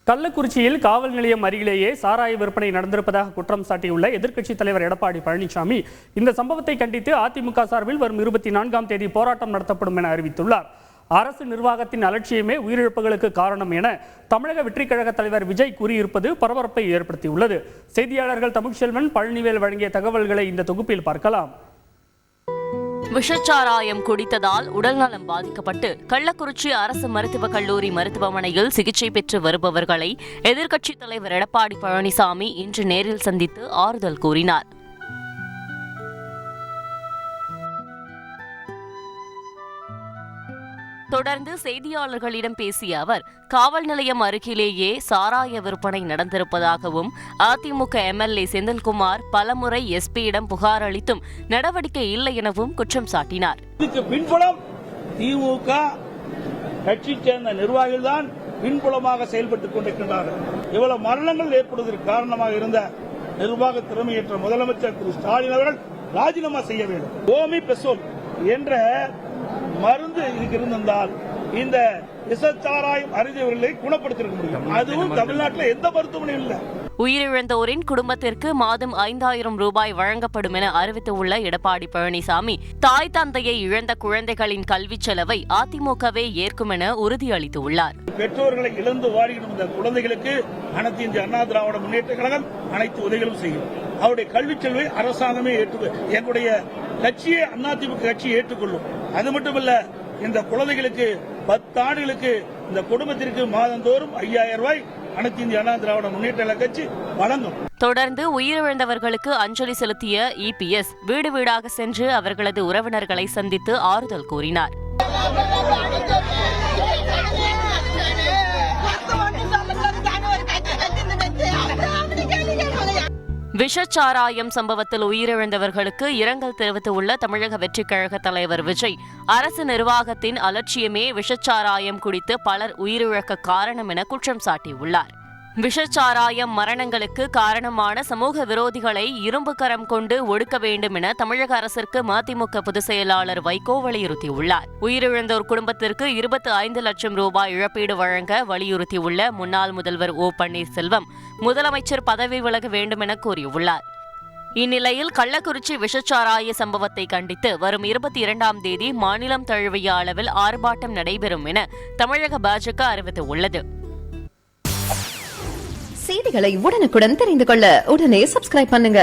கள்ளக்குறிச்சியில் காவல் நிலையம் அருகிலேயே சாராய விற்பனை நடந்திருப்பதாக குற்றம் சாட்டியுள்ள எதிர்க்கட்சித் தலைவர் எடப்பாடி பழனிசாமி இந்த சம்பவத்தை கண்டித்து அதிமுக சார்பில் வரும் 24ஆம் தேதி போராட்டம் நடத்தப்படும் என அறிவித்துள்ளார். அரசு நிர்வாகத்தின் அலட்சியமே உயிரிழப்புகளுக்கு காரணம் என தமிழக வெற்றிக் கழக தலைவர் விஜய் கூறியிருப்பது பரபரப்பை ஏற்படுத்தியுள்ளது. செய்தியாளர்கள் தமிழ்ச்செல்வன், பழனிவேல் வழங்கிய தகவல்களை இந்த தொகுப்பில் பார்க்கலாம். விஷச்சாராயம் குடித்ததால் உடல்நலம் பாதிக்கப்பட்டு கள்ளக்குறிச்சி அரசு மருத்துவக் கல்லூரி மருத்துவமனையில் சிகிச்சை பெற்று வருபவர்களை எதிர்க்கட்சித் தலைவர் எடப்பாடி பழனிசாமி இன்று நேரில் சந்தித்து ஆறுதல் கூறினார். தொடர்ந்து செய்தியாளர்களிடம் பேசிய அவர், காவல் நிலையம் அருகிலேயே சாராய விற்பனை நடந்திருப்பதாகவும் அதிமுக எம்எல்ஏ செந்தில்குமார் பலமுறை எஸ்பியிடம் புகார் அளித்தும் நடவடிக்கை இல்லை எனவும் குற்றம் சாட்டினார். இதுக்கு பின்புலம் திமுக கட்சி சேர்ந்த நிர்வாகிகள் தான் பின்புலமாக செயல்பட்டுக் கொண்டிருக்கின்றார்கள். இவ்வளவு மரணங்கள் ஏற்படுவதற்கு காரணமாக இருந்த நிர்வாக திறமையற்ற முதலமைச்சர் திரு ஸ்டாலின் அவர்கள் ராஜினாமா செய்ய வேண்டும். ஓமிப்ரசோல் என்ற மருந்து இதுக்கு இருந்திருந்தால் இந்த விஷச்சாராயம் அருந்தியவர்களை குணப்படுத்திருக்க முடியும். அதுவும் தமிழ்நாட்டில் எந்த மருத்துவமனையும் இல்லை. உயிரிழந்தோரின் குடும்பத்திற்கு மாதம் 5000 ரூபாய் வழங்கப்படும் என அறிவித்துள்ள எடப்பாடி பழனிசாமி, தாய் தந்தையை இழந்த குழந்தைகளின் கல்வி செலவை அதிமுகவே ஏற்கும் என உறுதியளித்துள்ளார். பெற்றோர்களை இழந்து வாழும் இந்த குழந்தைகளுக்கு அனைத்து இந்திய அண்ணா திராவிட முன்னேற்ற கழகம் அனைத்து உதவிகளும் செய்யும். அவருடைய கல்வி செலவை அரசாங்கமே எங்களுடைய கட்சியை அதிமுக கட்சியை ஏற்றுக்கொள்ளும். அது மட்டுமல்ல, இந்த குழந்தைகளுக்கு 10 ஆண்டுகளுக்கு இந்த குடும்பத்திற்கு மாதந்தோறும் 5000 ரூபாய் அனைத்து இந்திய அண்ணா திராவிட முன்னேற்ற கட்சி வழங்கும். தொடர்ந்து உயிரிழந்தவர்களுக்கு அஞ்சலி செலுத்திய இபிஎஸ் வீடு வீடாக சென்று அவர்களது உறவினர்களை சந்தித்து ஆறுதல் கூறினார். விஷச்சாராயம் சம்பவத்தில் உயிரிழந்தவர்களுக்கு இரங்கல் தெரிவித்துள்ள தமிழக வெற்றிக் கழக தலைவர் விஜய், அரசு நிர்வாகத்தின் அலட்சியமே விஷச்சாராயம் குடித்து பலர் உயிரிழக்க காரணம் என குற்றம் சாட்டியுள்ளார். விஷச்சாராயம் மரணங்களுக்கு காரணமான சமூக விரோதிகளை இரும்பு கரம் கொண்டு ஒடுக்க வேண்டும் என தமிழக அரசிற்கு மதிமுக பொதுச் செயலாளர் வைகோ வலியுறுத்தியுள்ளார். உயிரிழந்தோர் குடும்பத்திற்கு 25 லட்சம் ரூபாய் இழப்பீடு வழங்க வலியுறுத்தியுள்ள முன்னாள் முதல்வர் ஓ பன்னீர்செல்வம் முதலமைச்சர் பதவி விலக வேண்டும் என கூறியுள்ளார். இந்நிலையில் கள்ளக்குறிச்சி விஷச்சாராய சம்பவத்தை கண்டித்து வரும் 22ஆம் தேதி மாநிலம் தழுவிய அளவில் ஆர்ப்பாட்டம் நடைபெறும் என தமிழக பாஜக அறிவித்துள்ளது. செய்திகளை உடனுக்குடன் தெரிந்து கொள்ள உடனே சப்ஸ்கிரைப் பண்ணுங்க.